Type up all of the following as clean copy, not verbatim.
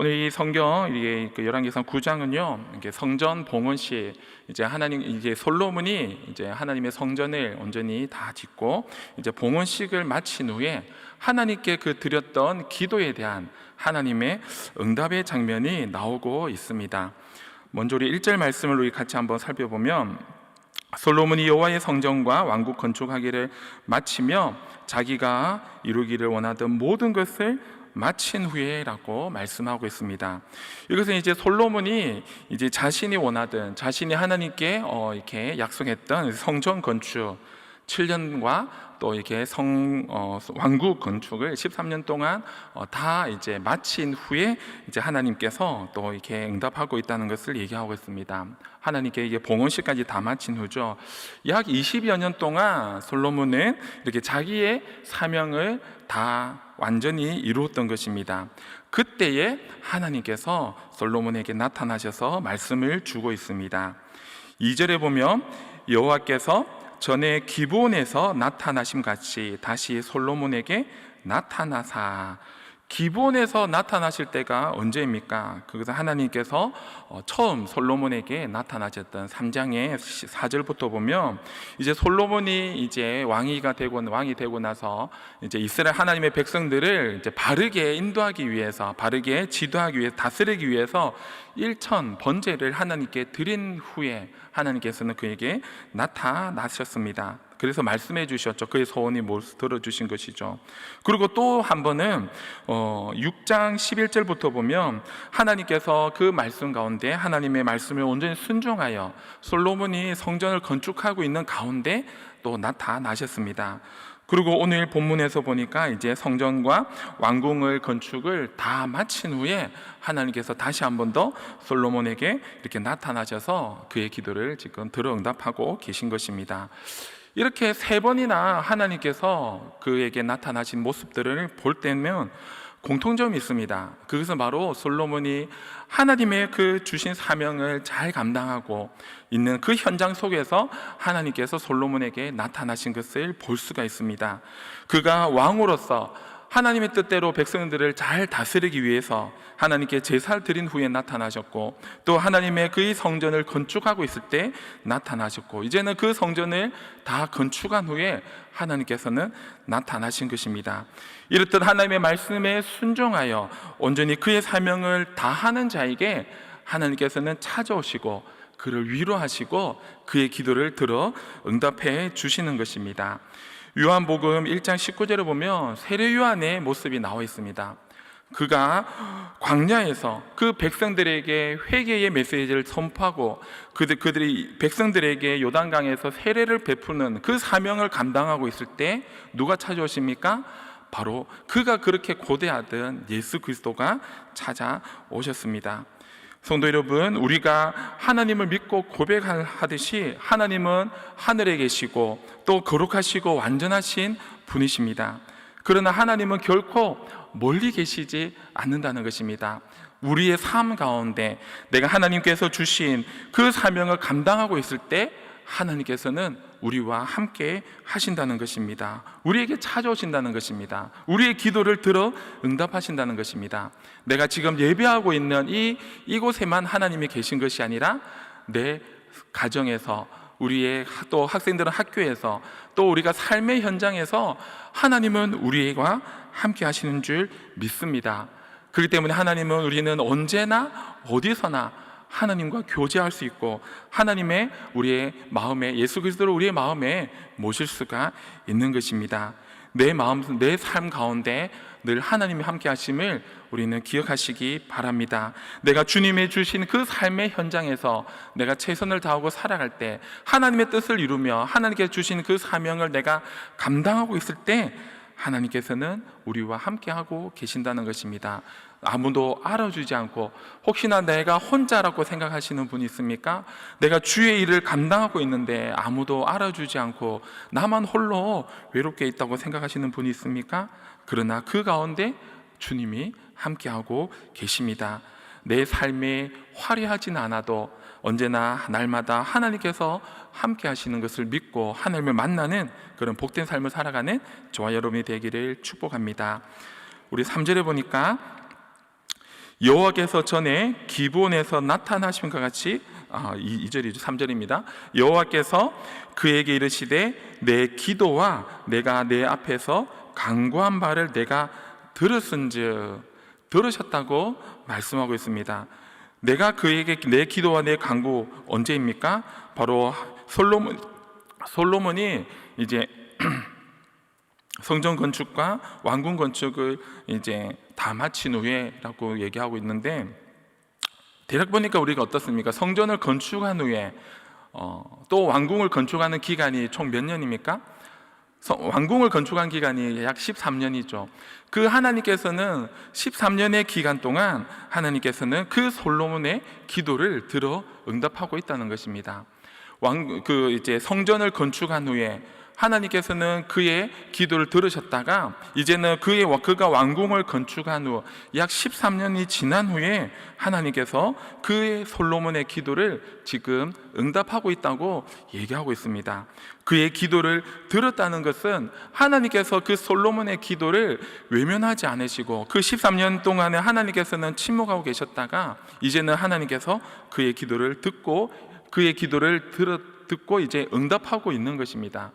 오늘 이 성경 이게 열왕기상 9장은요, 이게 성전 봉헌식, 이제 하나님 이제 솔로몬이 이제 하나님의 성전을 온전히 다 짓고 이제 봉헌식을 마친 후에 하나님께 그 드렸던 기도에 대한 하나님의 응답의 장면이 나오고 있습니다. 먼저 우리 1절 말씀을 우리 같이 한번 살펴보면, 솔로몬이 여호와의 성전과 왕국 건축하기를 마치며 자기가 이루기를 원하던 모든 것을 마친 후에라고 말씀하고 있습니다. 이것은 이제 솔로몬이 이제 자신이 원하던, 자신이 하나님께 이렇게 약속했던 성전 건축 7년과 또 이렇게 왕국 건축을 13년 동안 다 이제 마친 후에 이제 하나님께서 또 이렇게 응답하고 있다는 것을 얘기하고 있습니다. 하나님께 이게 봉헌식까지 다 마친 후죠. 약 20여 년 동안 솔로몬은 이렇게 자기의 사명을 다 완전히 이루었던 것입니다. 그때에 하나님께서 솔로몬에게 나타나셔서 말씀을 주고 있습니다. 2절에 보면 여호와께서 전에 기브온에서 나타나심 같이 다시 솔로몬에게 나타나사. 기브온에서 나타나실 때가 언제입니까? 그것은 하나님께서 처음 솔로몬에게 나타나셨던 3장의 4절부터 보면, 이제 솔로몬이 이제 왕이 되고 나서 이제 이스라엘 하나님의 백성들을 이제 바르게 인도하기 위해서, 바르게 지도하기 위해서, 다스리기 위해서 일천 번제를 하나님께 드린 후에 하나님께서는 그에게 나타나셨습니다. 그래서 말씀해 주셨죠. 그의 소원이 들어주신 것이죠. 그리고 또 한 번은 6장 11절부터 보면 하나님께서 그 말씀 가운데 하나님의 말씀을 온전히 순종하여 솔로몬이 성전을 건축하고 있는 가운데 또 나타나셨습니다. 그리고 오늘 본문에서 보니까 이제 성전과 왕궁을 건축을 다 마친 후에 하나님께서 다시 한 번 더 솔로몬에게 이렇게 나타나셔서 그의 기도를 지금 들어 응답하고 계신 것입니다. 이렇게 3번이나 하나님께서 그에게 나타나신 모습들을 볼 때면 공통점이 있습니다. 그것은 바로 솔로몬이 하나님의 그 주신 사명을 잘 감당하고 있는 그 현장 속에서 하나님께서 솔로몬에게 나타나신 것을 볼 수가 있습니다. 그가 왕으로서 하나님의 뜻대로 백성들을 잘 다스리기 위해서 하나님께 제사를 드린 후에 나타나셨고, 또 하나님의 그의 성전을 건축하고 있을 때 나타나셨고, 이제는 그 성전을 다 건축한 후에 하나님께서는 나타나신 것입니다. 이렇듯 하나님의 말씀에 순종하여 온전히 그의 사명을 다하는 자에게 하나님께서는 찾아오시고 그를 위로하시고 그의 기도를 들어 응답해 주시는 것입니다. 요한복음 1장 19절에 보면 세례 요한의 모습이 나와 있습니다. 그가 광야에서 그 백성들에게 회개의 메시지를 선포하고 그들이 백성들에게 요단강에서 세례를 베푸는 그 사명을 감당하고 있을 때 누가 찾아오십니까? 바로 그가 그렇게 고대하던 예수 그리스도가 찾아오셨습니다. 성도 여러분, 우리가 하나님을 믿고 고백하듯이 하나님은 하늘에 계시고 또 거룩하시고 완전하신 분이십니다. 그러나 하나님은 결코 멀리 계시지 않는다는 것입니다. 우리의 삶 가운데 내가 하나님께서 주신 그 사명을 감당하고 있을 때 하나님께서는 우리와 함께 하신다는 것입니다. 우리에게 찾아오신다는 것입니다. 우리의 기도를 들어 응답하신다는 것입니다. 내가 지금 예배하고 있는 이곳에만 하나님이 계신 것이 아니라 내 가정에서, 우리의 또 학생들은 학교에서, 또 우리가 삶의 현장에서 하나님은 우리와 함께 하시는 줄 믿습니다. 그렇기 때문에 우리는 언제나 어디서나 하나님과 교제할 수 있고 하나님의 우리의 마음에, 예수 그리스도를 우리의 마음에 모실 수가 있는 것입니다. 내 삶 가운데 늘 하나님이 함께 하심을 우리는 기억하시기 바랍니다. 내가 주님의 주신 그 삶의 현장에서 내가 최선을 다하고 살아갈 때, 하나님의 뜻을 이루며 하나님께서 주신 그 사명을 내가 감당하고 있을 때 하나님께서는 우리와 함께하고 계신다는 것입니다. 아무도 알아주지 않고, 혹시나 내가 혼자라고 생각하시는 분이 있습니까? 내가 주의 일을 감당하고 있는데 아무도 알아주지 않고 나만 홀로 외롭게 있다고 생각하시는 분이 있습니까? 그러나 그 가운데 주님이 함께하고 계십니다. 내 삶에 화려하진 않아도 언제나 날마다 하나님께서 함께 하시는 것을 믿고 하나님을 만나는 그런 복된 삶을 살아가는 저와 여러분이 되기를 축복합니다. 우리 3절에 보니까 여호와께서 전에 기브온에서 나타나심과 같이 2절이죠. 3절입니다. 여호와께서 그에게 이르시되 내 기도와 내가 내 앞에서 간구한 바를 내가 들었은즉, 들으셨다고 말씀하고 있습니다. 내가 그에게 내 기도와 내 간구 언제입니까? 바로 솔로몬이 이제 성전 건축과 왕궁 건축을 이제 다 마친 후에라고 얘기하고 있는데, 대략 보니까 우리가 어떻습니까? 성전을 건축한 후에 또 왕궁을 건축하는 기간이 총 몇 년입니까? 왕궁을 건축한 기간이 약 13년이죠. 그 하나님께서는 13년의 기간 동안 하나님께서는 그 솔로몬의 기도를 들어 응답하고 있다는 것입니다. 이제 성전을 건축한 후에 하나님께서는 그의 기도를 들으셨다가 이제는 그가 왕궁을 건축한 후 약 13년이 지난 후에 하나님께서 그의 솔로몬의 기도를 지금 응답하고 있다고 얘기하고 있습니다. 그의 기도를 들었다는 것은 하나님께서 그 솔로몬의 기도를 외면하지 않으시고 그 13년 동안에 하나님께서는 침묵하고 계셨다가 이제는 하나님께서 그의 기도를 듣고 이제 응답하고 있는 것입니다.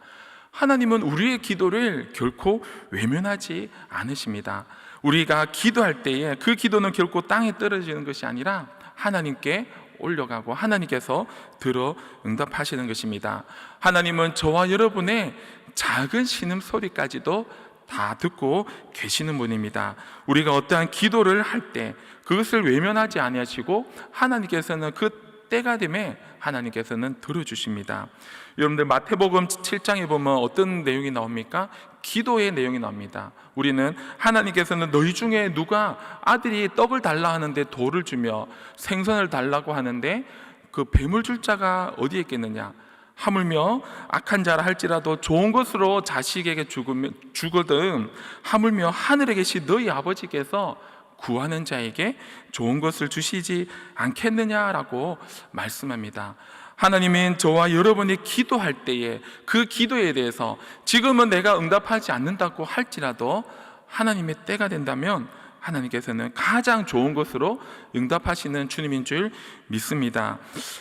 하나님은 우리의 기도를 결코 외면하지 않으십니다. 우리가 기도할 때에 그 기도는 결코 땅에 떨어지는 것이 아니라 하나님께 올려가고 하나님께서 들어 응답하시는 것입니다. 하나님은 저와 여러분의 작은 신음소리까지도 다 듣고 계시는 분입니다. 우리가 어떠한 기도를 할 때 그것을 외면하지 아니하시고 하나님께서는 그 때가 되면 하나님께서는 들어주십니다. 여러분들 마태복음 7장에 보면 어떤 내용이 나옵니까? 기도의 내용이 나옵니다. 우리는 하나님께서는 너희 중에 누가 아들이 떡을 달라 하는데 돌을 주며 생선을 달라고 하는데 그 뱀을 줄 자가 어디에 있겠느냐? 하물며 악한 자라 할지라도 좋은 것으로 자식에게 주거든 하물며 하늘에 계신 너희 아버지께서 구하는 자에게 좋은 것을 주시지 않겠느냐라고 말씀합니다. 하나님은 저와 여러분이 기도할 때에 그 기도에 대해서 지금은 내가 응답하지 않는다고 할지라도 하나님의 때가 된다면 하나님께서는 가장 좋은 것으로 응답하시는 주님인 줄 믿습니다.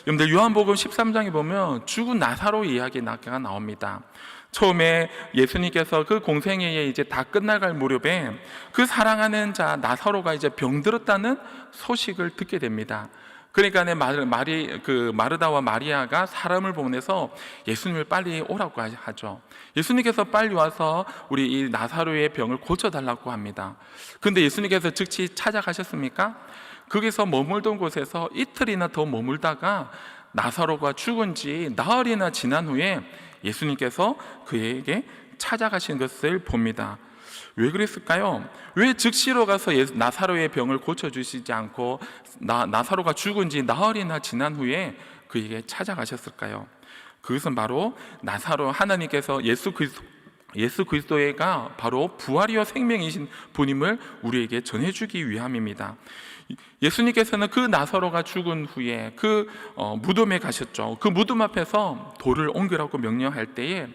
여러분들 요한복음 13장에 보면 죽은 나사로 이야기가 나옵니다. 처음에 예수님께서 그 공생애에 이제 다 끝나갈 무렵에 그 사랑하는 자 나사로가 이제 병들었다는 소식을 듣게 됩니다. 그러니까 마르다와 마리아가 사람을 보내서 예수님을 빨리 오라고 하죠. 예수님께서 빨리 와서 우리 이 나사로의 병을 고쳐달라고 합니다. 그런데 예수님께서 즉시 찾아가셨습니까? 거기서 머물던 곳에서 이틀이나 더 머물다가 나사로가 죽은 지 나흘이나 지난 후에 예수님께서 그에게 찾아가신 것을 봅니다. 왜 그랬을까요? 왜 즉시로 가서 나사로의 병을 고쳐주시지 않고 나사로가 죽은 지 나흘이나 지난 후에 그에게 찾아가셨을까요? 그것은 바로 나사로 하나님께서 예수 그리스도가 바로 부활이요 생명이신 분임을 우리에게 전해주기 위함입니다. 예수님께서는 그 나사로가 죽은 후에 그 무덤에 가셨죠. 그 무덤 앞에서 돌을 옮기라고 명령할 때에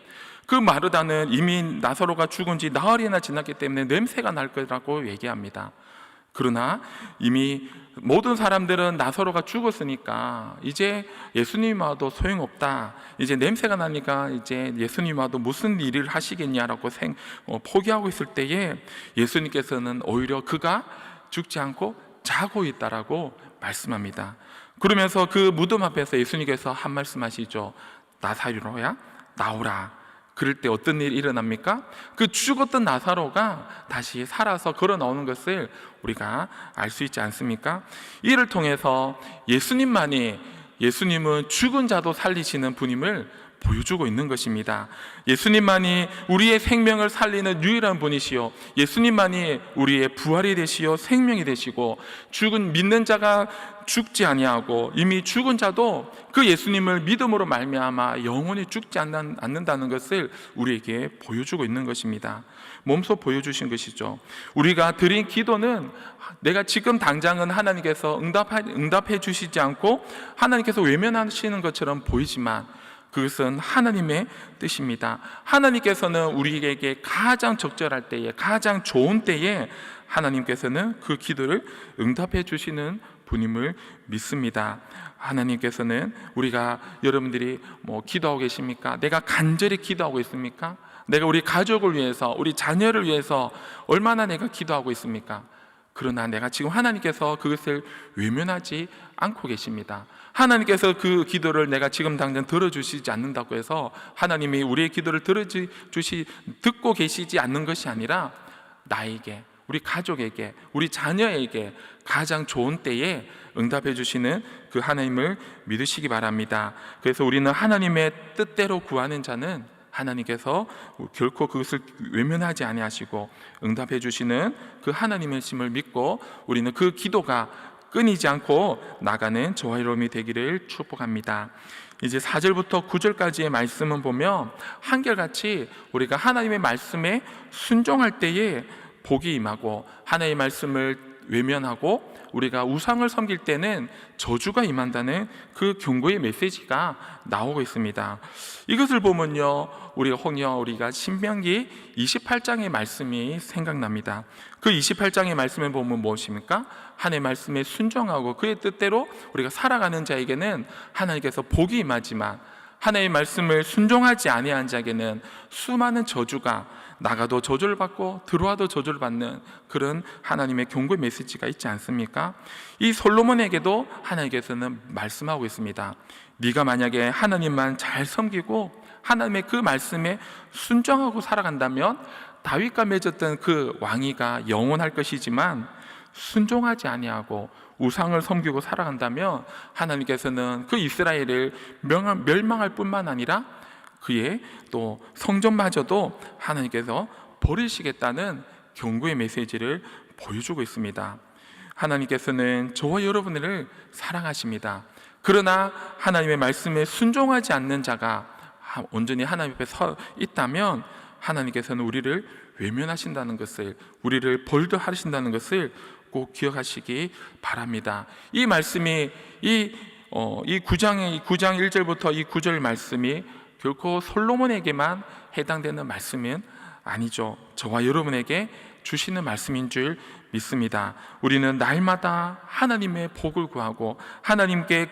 그 마르다는 이미 나사로가 죽은 지 나흘이나 지났기 때문에 냄새가 날 거라고 얘기합니다. 그러나 이미 모든 사람들은 나사로가 죽었으니까 이제 예수님 와도 소용없다, 이제 냄새가 나니까 이제 예수님 와도 무슨 일을 하시겠냐라고 포기하고 있을 때에 예수님께서는 오히려 그가 죽지 않고 자고 있다라고 말씀합니다. 그러면서 그 무덤 앞에서 예수님께서 한 말씀 하시죠. 나사로야 나오라. 그럴 때 어떤 일이 일어납니까? 그 죽었던 나사로가 다시 살아서 걸어 나오는 것을 우리가 알 수 있지 않습니까? 이를 통해서 예수님은 죽은 자도 살리시는 분임을 보여주고 있는 것입니다. 예수님만이 우리의 생명을 살리는 유일한 분이시요, 예수님만이 우리의 부활이 되시요 생명이 되시고, 믿는 자가 죽지 아니하고 이미 죽은 자도 그 예수님을 믿음으로 말미암아 영원히 죽지 않는다는 것을 우리에게 보여주고 있는 것입니다. 몸소 보여주신 것이죠. 우리가 드린 기도는 내가 지금 당장은 하나님께서 응답해 주시지 않고 하나님께서 외면하시는 것처럼 보이지만 그것은 하나님의 뜻입니다. 하나님께서는 우리에게 가장 적절할 때에, 가장 좋은 때에 하나님께서는 그 기도를 응답해 주시는 분임을 믿습니다. 하나님께서는 우리가 여러분들이 기도하고 계십니까? 내가 간절히 기도하고 있습니까? 내가 우리 가족을 위해서, 우리 자녀를 위해서 얼마나 내가 기도하고 있습니까? 그러나 내가 지금 하나님께서 그것을 외면하지 않고 계십니다. 하나님께서 그 기도를 내가 지금 당장 들어주시지 않는다고 해서 하나님이 우리의 기도를 듣고 계시지 않는 것이 아니라 나에게, 우리 가족에게, 우리 자녀에게 가장 좋은 때에 응답해 주시는 그 하나님을 믿으시기 바랍니다. 그래서 우리는 하나님의 뜻대로 구하는 자는 하나님께서 결코 그것을 외면하지 아니하시고 응답해 주시는 그 하나님의 심을 믿고 우리는 그 기도가 끊이지 않고 나가는 저와 여러분이 되기를 축복합니다. 이제 4절부터 9절까지의 말씀은 보면 한결같이 우리가 하나님의 말씀에 순종할 때에 복이 임하고, 하나님의 말씀을 외면하고 우리가 우상을 섬길 때는 저주가 임한다는 그 경고의 메시지가 나오고 있습니다. 이것을 보면요, 우리가 신명기 28장의 말씀이 생각납니다. 그 28장의 말씀을 보면 무엇입니까? 하나님의 말씀에 순종하고 그의 뜻대로 우리가 살아가는 자에게는 하나님께서 복이 임하지만, 하나님의 말씀을 순종하지 아니한 자에게는 수많은 저주가, 나가도 저주를 받고 들어와도 저주를 받는 그런 하나님의 경고의 메시지가 있지 않습니까? 이 솔로몬에게도 하나님께서는 말씀하고 있습니다. 네가 만약에 하나님만 잘 섬기고 하나님의 그 말씀에 순종하고 살아간다면 다윗과 맺었던 그 왕위가 영원할 것이지만, 순종하지 아니하고 우상을 섬기고 살아간다면 하나님께서는 그 이스라엘을 멸망할 뿐만 아니라 그의 또 성전마저도 하나님께서 버리시겠다는 경고의 메시지를 보여주고 있습니다. 하나님께서는 저와 여러분을 사랑하십니다. 그러나 하나님의 말씀에 순종하지 않는 자가 온전히 하나님 앞에 서 있다면 하나님께서는 우리를 외면하신다는 것을, 우리를 벌도하신다는 것을 꼭 기억하시기 바랍니다. 이 말씀이 이 9장 1절부터 이 9절 말씀이 결코 솔로몬에게만 해당되는 말씀은 아니죠. 저와 여러분에게 주시는 말씀인 줄 믿습니다. 우리는 날마다 하나님의 복을 구하고 하나님께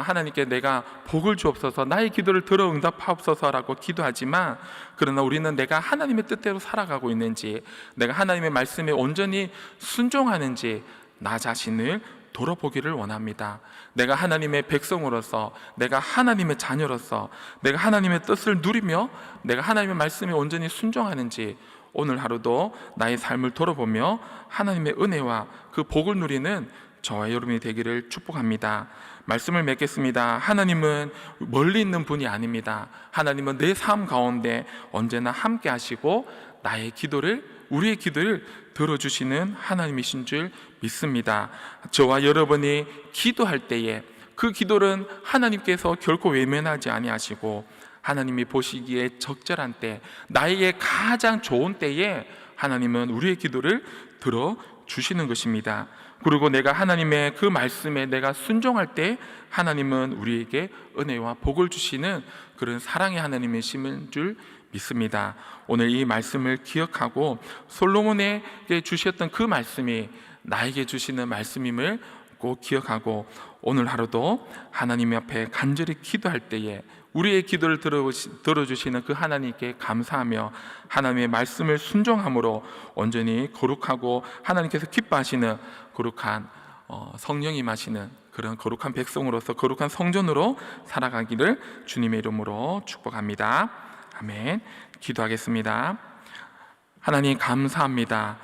하나님께 내가 복을 주옵소서, 나의 기도를 들어 응답하옵소서라고 기도하지만, 그러나 우리는 내가 하나님의 뜻대로 살아가고 있는지, 내가 하나님의 말씀에 온전히 순종하는지 나 자신을 돌아보기를 원합니다. 내가 하나님의 백성으로서, 내가 하나님의 자녀로서, 내가 하나님의 뜻을 누리며 내가 하나님의 말씀에 온전히 순종하는지 오늘 하루도 나의 삶을 돌아보며 하나님의 은혜와 그 복을 누리는 저와 여러분이 되기를 축복합니다. 말씀을 맺겠습니다. 하나님은 멀리 있는 분이 아닙니다. 하나님은 내 삶 가운데 언제나 함께 하시고 우리의 기도를 들어주시는 하나님이신 줄 믿습니다. 저와 여러분이 기도할 때에 그 기도는 하나님께서 결코 외면하지 아니하시고 하나님이 보시기에 적절한 때, 나에게 가장 좋은 때에 하나님은 우리의 기도를 들어주시는 것입니다. 그리고 내가 하나님의 그 말씀에 내가 순종할 때 하나님은 우리에게 은혜와 복을 주시는 그런 사랑의 하나님이신 줄 믿습니다. 오늘 이 말씀을 기억하고 솔로몬에게 주셨던 그 말씀이 나에게 주시는 말씀임을 꼭 기억하고 오늘 하루도 하나님 앞에 간절히 기도할 때에 우리의 기도를 들어주시는 그 하나님께 감사하며 하나님의 말씀을 순종함으로 온전히 거룩하고 하나님께서 기뻐하시는 거룩한 성령이 임하시는 그런 거룩한 백성으로서 거룩한 성전으로 살아가기를 주님의 이름으로 축복합니다. 아멘. 기도하겠습니다. 하나님 감사합니다.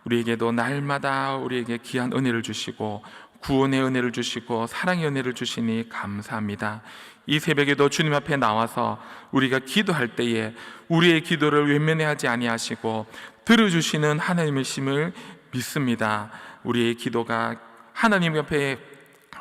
우리에게도 날마다 우리에게 귀한 은혜를 주시고 구원의 은혜를 주시고 사랑의 은혜를 주시니 감사합니다. 이 새벽에도 주님 앞에 나와서 우리가 기도할 때에 우리의 기도를 외면하지 아니하시고 들어주시는 하나님이심을 믿습니다. 우리의 기도가 하나님 옆에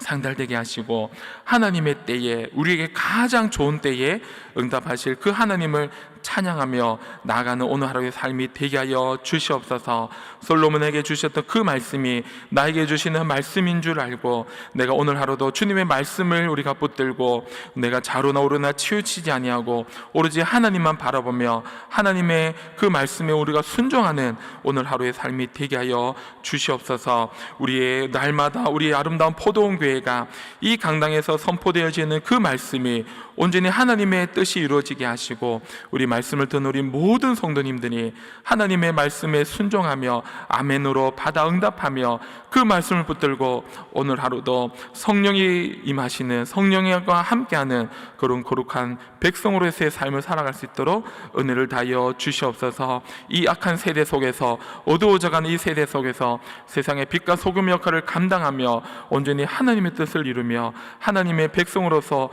상달되게 하시고 하나님의 때에, 우리에게 가장 좋은 때에 응답하실 그 하나님을 찬양하며 나아가는 오늘 하루의 삶이 되게 하여 주시옵소서. 솔로몬에게 주셨던 그 말씀이 나에게 주시는 말씀인 줄 알고 내가 오늘 하루도 주님의 말씀을 우리가 붙들고 내가 좌로나 우로나 치우치지 아니하고 오로지 하나님만 바라보며 하나님의 그 말씀에 우리가 순종하는 오늘 하루의 삶이 되게 하여 주시옵소서. 우리의 날마다 우리의 아름다운 포도원 교회가 이 강당에서 선포되어지는 그 말씀이 온전히 하나님의 뜻이 이루어지게 하시고 우리 말씀을 듣는 우리 모든 성도님들이 하나님의 말씀에 순종하며 아멘으로 받아 응답하며 그 말씀을 붙들고 오늘 하루도 성령이 임하시는 성령과 함께하는 그런 거룩한 백성으로서의 삶을 살아갈 수 있도록 은혜를 다하여 주시옵소서. 이 악한 세대 속에서 어두워져가는 이 세대 속에서 세상의 빛과 소금 역할을 감당하며 온전히 하나님의 뜻을 이루며 하나님의 백성으로서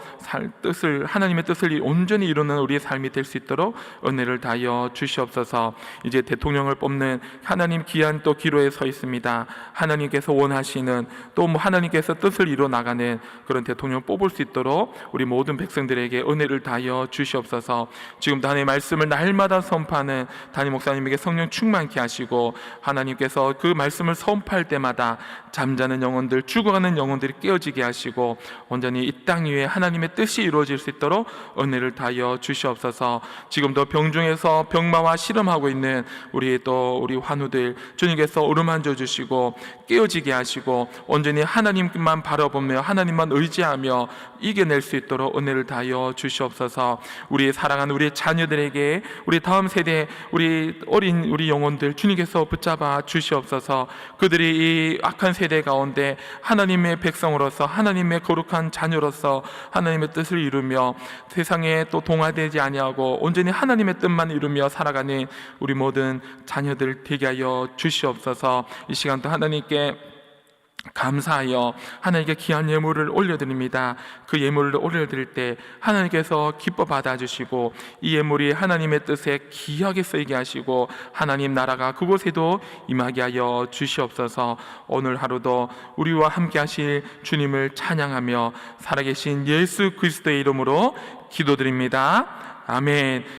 하나님의 뜻을 온전히 이루는 우리의 삶이 될 수 있도록 은혜를 다하여 주시옵소서. 이제 대통령을 뽑는 하나님 귀한 또 기로에 서 있습니다. 하나님께서 원하시는 또 하나님께서 뜻을 이루어 나가는 그런 대통령을 뽑을 수 있도록 우리 모든 백성들에게 은혜를 다하여 주시옵소서. 지금도 하나님의 말씀을 날마다 선포하는 담임 목사님에게 성령 충만케 하시고 하나님께서 그 말씀을 선포할 때마다 잠자는 영혼들, 죽어가는 영혼들이 깨어지게 하시고 온전히 이 땅 위에 하나님의 뜻이 이루어질 수 있도록 은혜를 다하여 주시옵소서. 지금도 병중에서 병마와 씨름하고 있는 우리 환우들 주님께서 어루만져 주시고 깨어지게 하시고 온전히 하나님만 바라보며 하나님만 의지하며 이겨낼 수 있도록 은혜를 다하여 주시옵소서. 우리 사랑하는 우리 자녀들에게 우리 다음 세대 우리 어린 우리 영혼들 주님께서 붙잡아 주시옵소서. 그들이 이 악한 세대 가운데 하나님의 백성으로서 하나님의 거룩한 자녀로서 하나님의 뜻을 이루며 세상에 또 동화되지 아니하고 온전히 하나님의 뜻만 이루며 살아가는 우리 모든 자녀들 되게 하여 주시옵소서. 이 시간도 하나님께 감사하여 하나님께 귀한 예물을 올려드립니다. 그 예물을 올려드릴 때 하나님께서 기뻐 받아주시고 이 예물이 하나님의 뜻에 귀하게 쓰이게 하시고 하나님 나라가 그곳에도 임하게 하여 주시옵소서. 오늘 하루도 우리와 함께 하실 주님을 찬양하며 살아계신 예수 그리스도의 이름으로 기도드립니다. 아멘.